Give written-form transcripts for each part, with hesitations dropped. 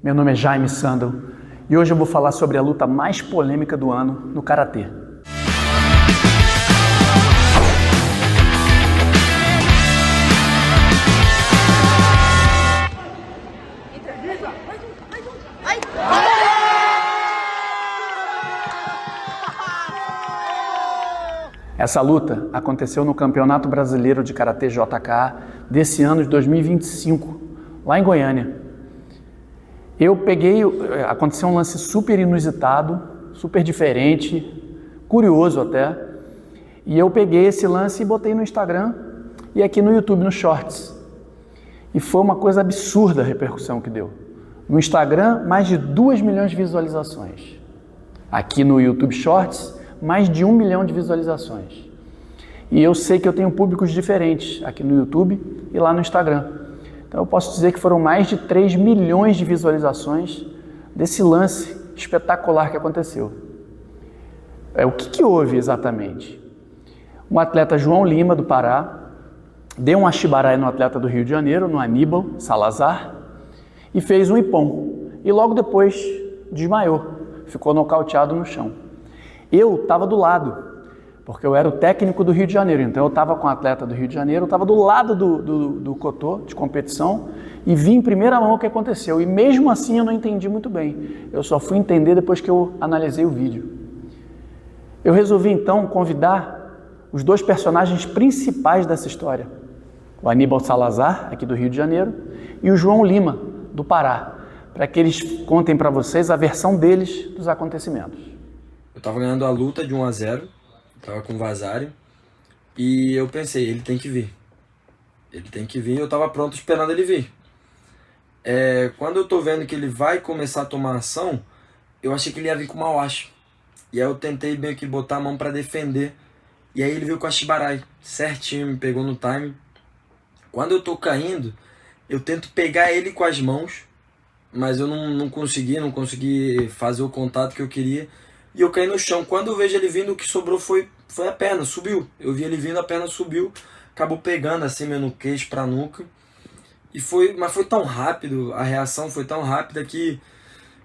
Meu nome é Jaime Sandel e hoje eu vou falar sobre a luta mais polêmica do ano no Karatê. Essa luta aconteceu no Campeonato Brasileiro de Karatê JK desse ano de 2025, lá em Goiânia. Aconteceu um lance super inusitado, super diferente, curioso até, e eu peguei esse lance e botei no Instagram e aqui no YouTube, no Shorts. E foi uma coisa absurda a repercussão que deu. No Instagram, mais de 2 milhões de visualizações. Aqui no YouTube Shorts, mais de 1 milhão de visualizações. E eu sei que eu tenho públicos diferentes aqui no YouTube e lá no Instagram. Então eu posso dizer que foram mais de 3 milhões de visualizações desse lance espetacular que aconteceu. O que houve exatamente? Um atleta João Lima, do Pará, deu um Ashibarai no atleta do Rio de Janeiro, no Aníbal Salazar, e fez um ippon. E logo depois desmaiou, ficou nocauteado no chão. Eu estava do lado, porque eu era o técnico do Rio de Janeiro, então eu estava com o atleta do Rio de Janeiro, eu estava do lado do cotô de competição e vi em primeira mão o que aconteceu. E mesmo assim eu não entendi muito bem, eu só fui entender depois que eu analisei o vídeo. Eu resolvi então convidar os dois personagens principais dessa história, o Aníbal Salazar, aqui do Rio de Janeiro, e o João Lima, do Pará, para que eles contem para vocês a versão deles dos acontecimentos. Eu tava ganhando a luta de 1-0, tava com o Vasário, e eu pensei, ele tem que vir. Ele tem que vir, eu tava pronto esperando ele vir. Quando eu tô vendo que ele vai começar a tomar ação, eu achei que ele ia vir com uma Washi. E aí eu tentei meio que botar a mão pra defender, e aí ele veio com a Ashibarai, certinho, me pegou no time. Quando eu tô caindo, eu tento pegar ele com as mãos, mas eu não consegui fazer o contato que eu queria. E eu caí no chão. Quando eu vejo ele vindo, o que sobrou foi a perna, subiu. Eu vi ele vindo, a perna subiu, acabou pegando assim, meu, no queixo pra nuca. Mas foi tão rápido, a reação foi tão rápida que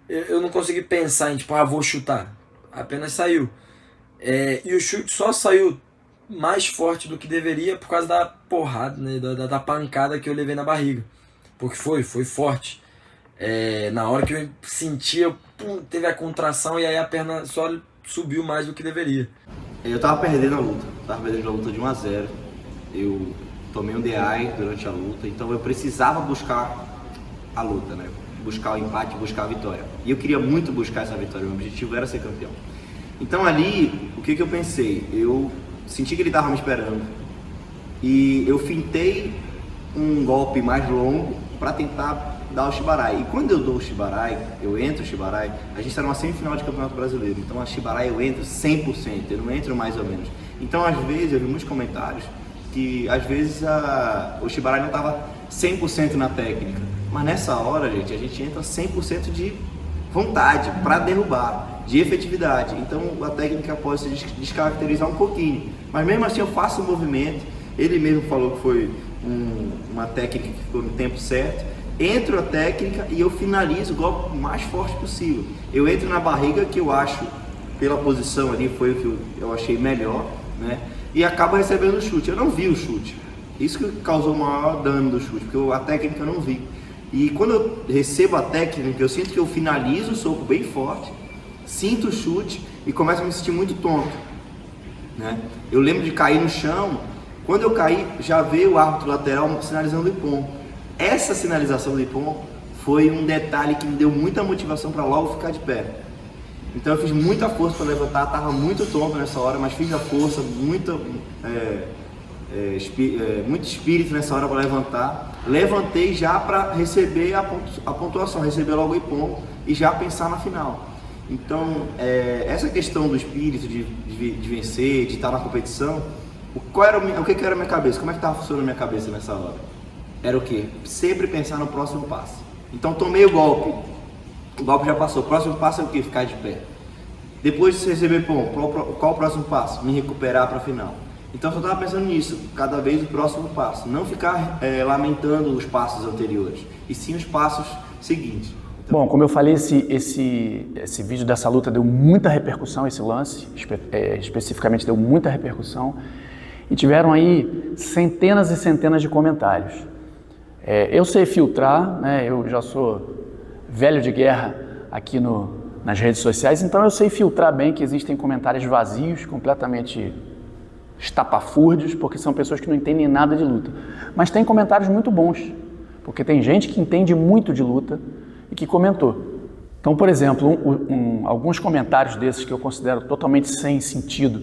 eu não consegui pensar em tipo, vou chutar. Apenas saiu. E o chute só saiu mais forte do que deveria por causa da porrada, né, da pancada que eu levei na barriga. Porque foi forte. Na hora que eu senti, teve a contração e aí a perna só subiu mais do que deveria. Eu tava perdendo a luta, de 1-0. Eu tomei um DI durante a luta, então eu precisava buscar a luta, né? Buscar o empate, buscar a vitória. E eu queria muito buscar essa vitória, meu objetivo era ser campeão. Então ali, o que eu pensei? Eu senti que ele tava me esperando e eu fintei um golpe mais longo para tentar dar o Ashibarai. E quando eu dou o Ashibarai, eu entro o Ashibarai, a gente está numa semifinal de Campeonato Brasileiro, então a Ashibarai eu entro 100%, eu não entro mais ou menos. Então às vezes, eu vi muitos comentários que às vezes o Ashibarai não estava 100% na técnica, mas nessa hora, gente, a gente entra 100% de vontade para derrubar, de efetividade. Então a técnica pode se descaracterizar um pouquinho, mas mesmo assim eu faço o movimento. Ele mesmo falou que foi uma técnica que ficou no tempo certo. Entro a técnica e eu finalizo o golpe mais forte possível. Eu entro na barriga, que eu acho, pela posição ali, foi o que eu achei melhor, né? E acabo recebendo o chute. Eu não vi o chute. Isso que causou o maior dano do chute, porque a técnica eu não vi. E quando eu recebo a técnica, eu sinto que eu finalizo o soco bem forte, sinto o chute e começo a me sentir muito tonto, né? Eu lembro de cair no chão. Quando eu caí, já veio o árbitro lateral sinalizando o ippon. Essa sinalização do ippon foi um detalhe que me deu muita motivação para logo ficar de pé. Então eu fiz muita força para levantar, estava muito tonto nessa hora, mas fiz a força, muito espírito nessa hora para levantar. Levantei já para receber a pontuação, receber logo o ippon e já pensar na final. Então essa questão do espírito de vencer, de estar na competição, o que era a minha cabeça? Como é que estava funcionando a minha cabeça nessa hora? Era o quê? Sempre pensar no próximo passo. Então tomei o golpe já passou, o próximo passo é o quê? Ficar de pé. Depois de receber qual o próximo passo? Me recuperar para a final. Então eu só estava pensando nisso, cada vez o próximo passo. Não ficar lamentando os passos anteriores. e sim os passos seguintes. Então, bom, como eu falei, esse vídeo dessa luta deu muita repercussão, esse lance, especificamente deu muita repercussão, e tiveram aí centenas e centenas de comentários. Eu sei filtrar, né? Eu já sou velho de guerra aqui nas redes sociais, então eu sei filtrar bem que existem comentários vazios, completamente estapafúrdios, porque são pessoas que não entendem nada de luta. Mas tem comentários muito bons, porque tem gente que entende muito de luta e que comentou. Então, por exemplo, alguns comentários desses que eu considero totalmente sem sentido,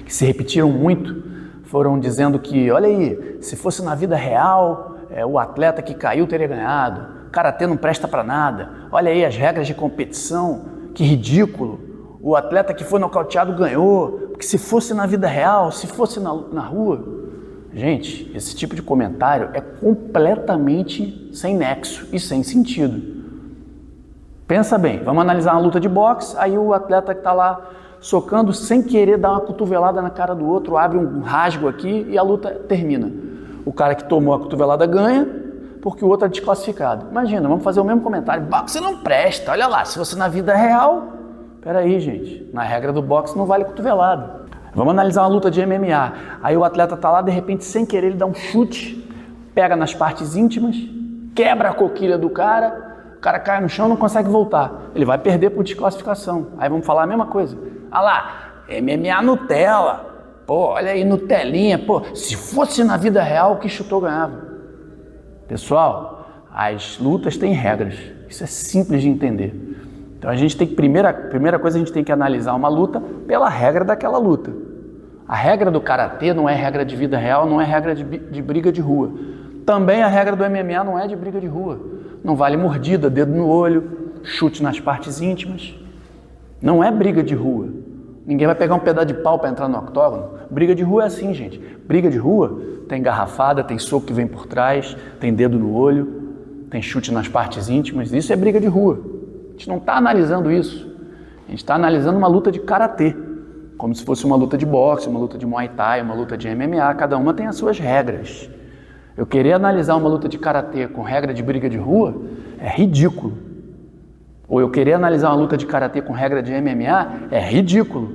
que se repetiram muito, foram dizendo que, olha aí, se fosse na vida real, o atleta que caiu teria ganhado, karatê não presta para nada, olha aí as regras de competição, que ridículo, o atleta que foi nocauteado ganhou, porque se fosse na vida real, se fosse na rua... Gente, esse tipo de comentário é completamente sem nexo e sem sentido. Pensa bem, vamos analisar uma luta de boxe, aí o atleta que está lá socando sem querer dar uma cotovelada na cara do outro, abre um rasgo aqui e a luta termina. O cara que tomou a cotovelada ganha porque o outro é desclassificado. Imagina, vamos fazer o mesmo comentário, boxe não presta, olha lá, se você na vida real... Peraí, gente, na regra do boxe não vale cotovelada. Vamos analisar uma luta de MMA, aí o atleta está lá, de repente, sem querer, ele dá um chute, pega nas partes íntimas, quebra a coquilha do cara, o cara cai no chão e não consegue voltar. Ele vai perder por desclassificação. Aí vamos falar a mesma coisa. Ah lá, MMA Nutella. Pô, olha aí, Nutelinha. Pô, se fosse na vida real, o que chutou ganhava. Pessoal, as lutas têm regras. Isso é simples de entender. Então a gente tem que, primeira coisa, a gente tem que analisar uma luta pela regra daquela luta. A regra do karatê não é regra de vida real, não é regra de briga de rua. Também a regra do MMA não é de briga de rua. Não vale mordida, dedo no olho, chute nas partes íntimas. Não é briga de rua. Ninguém vai pegar um pedaço de pau para entrar no octógono. Briga de rua é assim, gente. Briga de rua tem garrafada, tem soco que vem por trás, tem dedo no olho, tem chute nas partes íntimas. Isso é briga de rua. A gente não está analisando isso. A gente está analisando uma luta de karatê, como se fosse uma luta de boxe, uma luta de muay thai, uma luta de MMA. Cada uma tem as suas regras. Eu querer analisar uma luta de karatê com regra de briga de rua é ridículo. Ou eu querer analisar uma luta de karatê com regra de MMA é ridículo.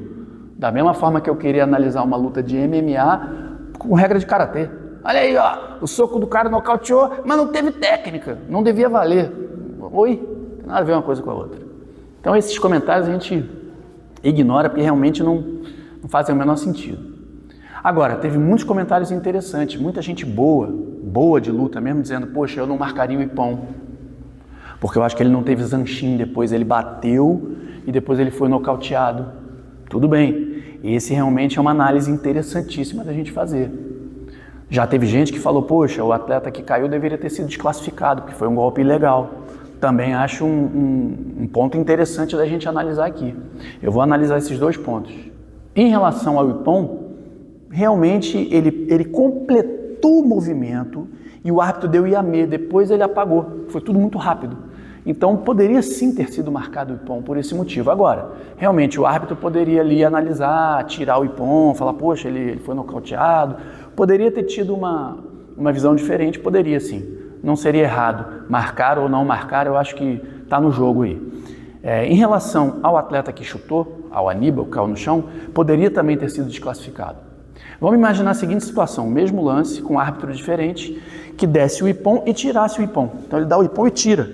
Da mesma forma que eu querer analisar uma luta de MMA com regra de karatê. Olha aí, ó, o soco do cara nocauteou, mas não teve técnica, não devia valer. Oi? Não tem nada a ver uma coisa com a outra. Então esses comentários a gente ignora porque realmente não fazem o menor sentido. Agora, teve muitos comentários interessantes, muita gente boa de luta mesmo, dizendo, poxa, eu não marcaria o Ippon, porque eu acho que ele não teve zanchin depois, ele bateu e depois ele foi nocauteado. Tudo bem, esse realmente é uma análise interessantíssima da gente fazer. Já teve gente que falou, poxa, o atleta que caiu deveria ter sido desclassificado, porque foi um golpe ilegal. Também acho um ponto interessante da gente analisar aqui. Eu vou analisar esses dois pontos. Em relação ao Ippon, realmente ele completou o movimento e o árbitro deu Iamê, depois ele apagou, foi tudo muito rápido. Então poderia sim ter sido marcado o Ippon por esse motivo. Agora, realmente o árbitro poderia ali analisar, tirar o Ippon, falar, poxa, ele foi nocauteado, poderia ter tido uma visão diferente, poderia sim. Não seria errado marcar ou não marcar, eu acho que está no jogo aí. Em relação ao atleta que chutou, ao Aníbal, que caiu no chão, poderia também ter sido desclassificado. Vamos imaginar a seguinte situação, o mesmo lance com um árbitro diferente, que desse o Ippon e tirasse o Ippon. Então ele dá o Ippon e tira.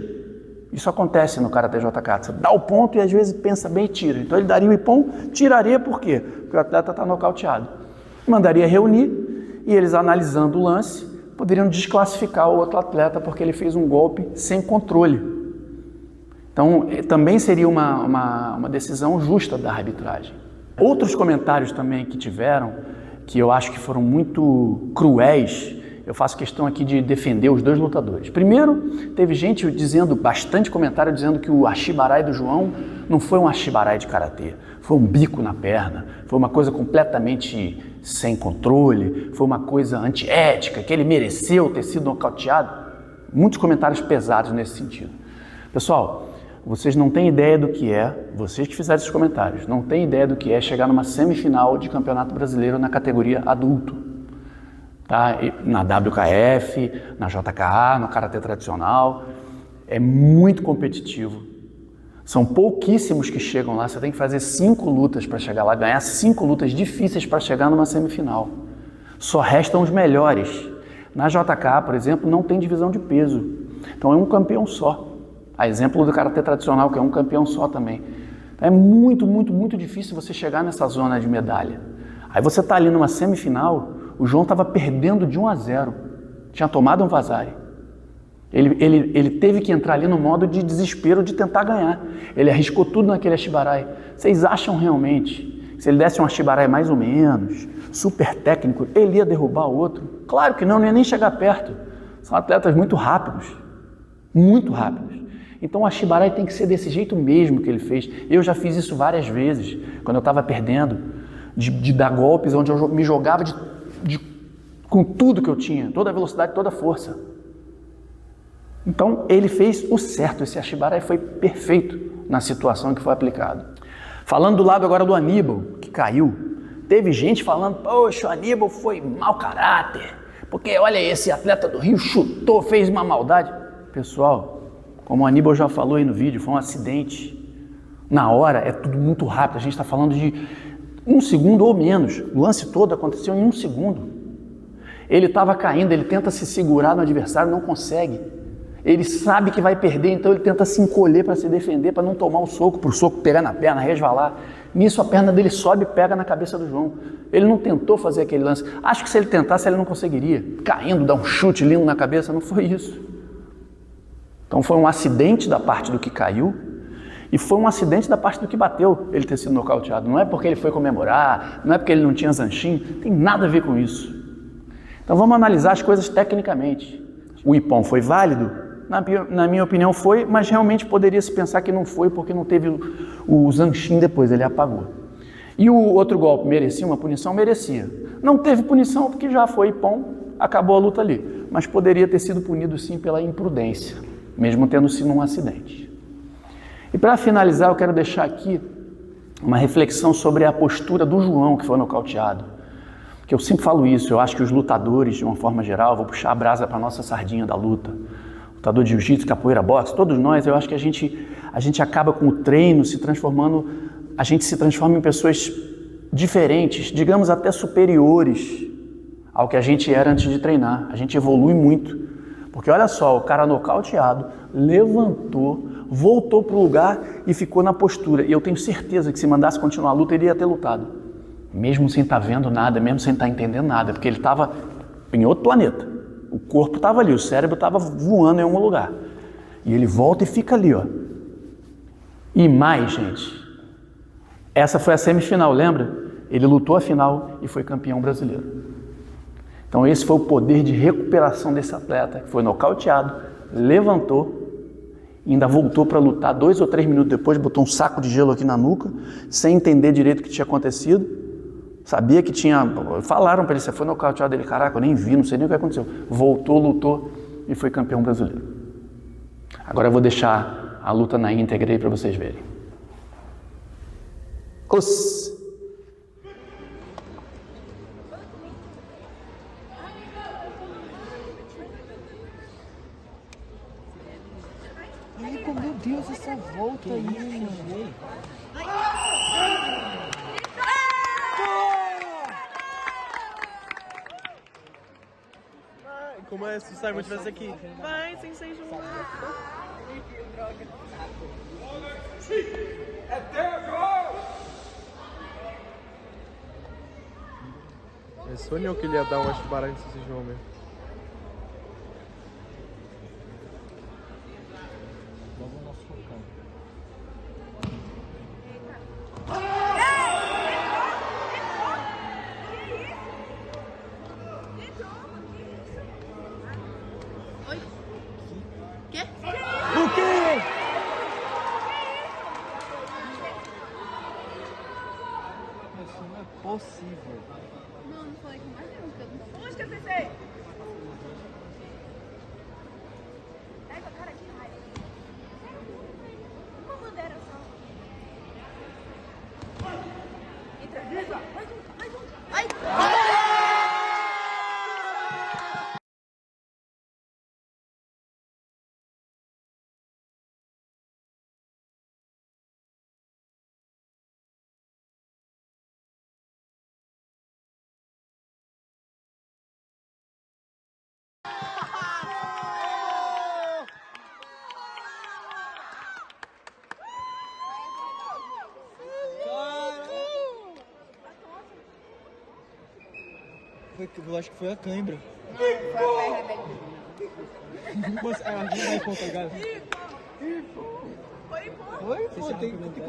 Isso acontece no Karatê JK. Você dá o ponto e às vezes pensa bem e tira. Então ele daria o Ippon, tiraria por quê? Porque o atleta está nocauteado. Mandaria reunir e eles, analisando o lance, poderiam desclassificar o outro atleta porque ele fez um golpe sem controle. Então também seria uma decisão justa da arbitragem. Outros comentários também que tiveram, que eu acho que foram muito cruéis, eu faço questão aqui de defender os dois lutadores. Primeiro, teve gente dizendo, bastante comentário, dizendo que o Ashibarai do João não foi um Ashibarai de karatê, foi um bico na perna, foi uma coisa completamente sem controle, foi uma coisa antiética, que ele mereceu ter sido nocauteado. Muitos comentários pesados nesse sentido. Pessoal, vocês não têm ideia do que é, vocês que fizeram esses comentários, não têm ideia do que é chegar numa semifinal de campeonato brasileiro na categoria adulto. Tá? Na WKF, na JKA, no Karatê tradicional. É muito competitivo. São pouquíssimos que chegam lá. Você tem que fazer 5 lutas para chegar lá, ganhar 5 lutas difíceis para chegar numa semifinal. Só restam os melhores. Na JK, por exemplo, não tem divisão de peso. Então é um campeão só. A exemplo do karatê tradicional, que é um campeão só também. É muito, muito, muito difícil você chegar nessa zona de medalha. Aí você está ali numa semifinal, o João estava perdendo de 1-0. Tinha tomado um Vasari. Ele teve que entrar ali no modo de desespero de tentar ganhar. Ele arriscou tudo naquele Ashibarai. Vocês acham realmente que se ele desse um Ashibarai mais ou menos, super técnico, ele ia derrubar o outro? Claro que não ia nem chegar perto. São atletas muito rápidos. Muito rápidos. Então o Ashibarai tem que ser desse jeito mesmo que ele fez. Eu já fiz isso várias vezes, quando eu estava perdendo, de dar golpes onde eu me jogava com tudo que eu tinha, toda a velocidade, toda a força. Então ele fez o certo, esse Ashibarai foi perfeito na situação que foi aplicado. Falando do lado agora do Aníbal, que caiu, teve gente falando, poxa, o Aníbal foi mau caráter, porque olha, esse atleta do Rio chutou, fez uma maldade. Pessoal, como o Aníbal já falou aí no vídeo, foi um acidente. Na hora é tudo muito rápido, a gente está falando de 1 segundo ou menos. O lance todo aconteceu em 1 segundo. Ele estava caindo, ele tenta se segurar no adversário, não consegue. Ele sabe que vai perder, então ele tenta se encolher para se defender, para não tomar o soco, para o soco pegar na perna, resvalar. Nisso a perna dele sobe e pega na cabeça do João. Ele não tentou fazer aquele lance. Acho que se ele tentasse, ele não conseguiria. Caindo, dar um chute lindo na cabeça, não foi isso. Então foi um acidente da parte do que caiu e foi um acidente da parte do que bateu ele ter sido nocauteado. Não é porque ele foi comemorar, não é porque ele não tinha zanchin, tem nada a ver com isso. Então vamos analisar as coisas tecnicamente. O ippon foi válido? Na minha opinião foi, mas realmente poderia se pensar que não foi porque não teve o zanchin depois, ele apagou. E o outro golpe merecia uma punição? Merecia. Não teve punição porque já foi ippon, acabou a luta ali. Mas poderia ter sido punido sim pela imprudência, mesmo tendo sido um acidente. E para finalizar, eu quero deixar aqui uma reflexão sobre a postura do João, que foi nocauteado. Que eu sempre falo isso, eu acho que os lutadores, de uma forma geral, vou puxar a brasa para a nossa sardinha da luta, lutador de jiu-jitsu, capoeira, boxe, todos nós, eu acho que a gente acaba com o treino se transformando, a gente se transforma em pessoas diferentes, digamos até superiores ao que a gente era antes de treinar. A gente evolui muito. Porque olha só, o cara nocauteado, levantou, voltou para o lugar e ficou na postura. E eu tenho certeza que se mandasse continuar a luta, ele ia ter lutado. Mesmo sem estar vendo nada, mesmo sem estar entendendo nada, porque ele estava em outro planeta. O corpo estava ali, o cérebro estava voando em algum lugar. E ele volta e fica ali, ó. E mais, gente, essa foi a semifinal, lembra? Ele lutou a final e foi campeão brasileiro. Então esse foi o poder de recuperação desse atleta, que foi nocauteado, levantou, ainda voltou para lutar 2 ou 3 minutos depois, botou um saco de gelo aqui na nuca, sem entender direito o que tinha acontecido, sabia que tinha, falaram para ele, você foi nocauteado, ele, caraca, eu nem vi, não sei nem o que aconteceu. Voltou, lutou e foi campeão brasileiro. Agora eu vou deixar a luta na íntegra aí para vocês verem. Os... Meu Deus, essa volta aí, mano. Como é se o Simon estivesse aqui? Vai, sem ser junto. É sonhou que ele ia dar um Ashibarai nesse João mesmo. Isso não é possível. Não foi com mais nenhum. Onde que eu pensei? Eu acho que foi a cãibra. Foi a perna dele. Mas a gente vai contar, cara. Foi, pô. Foi, pô, tem que...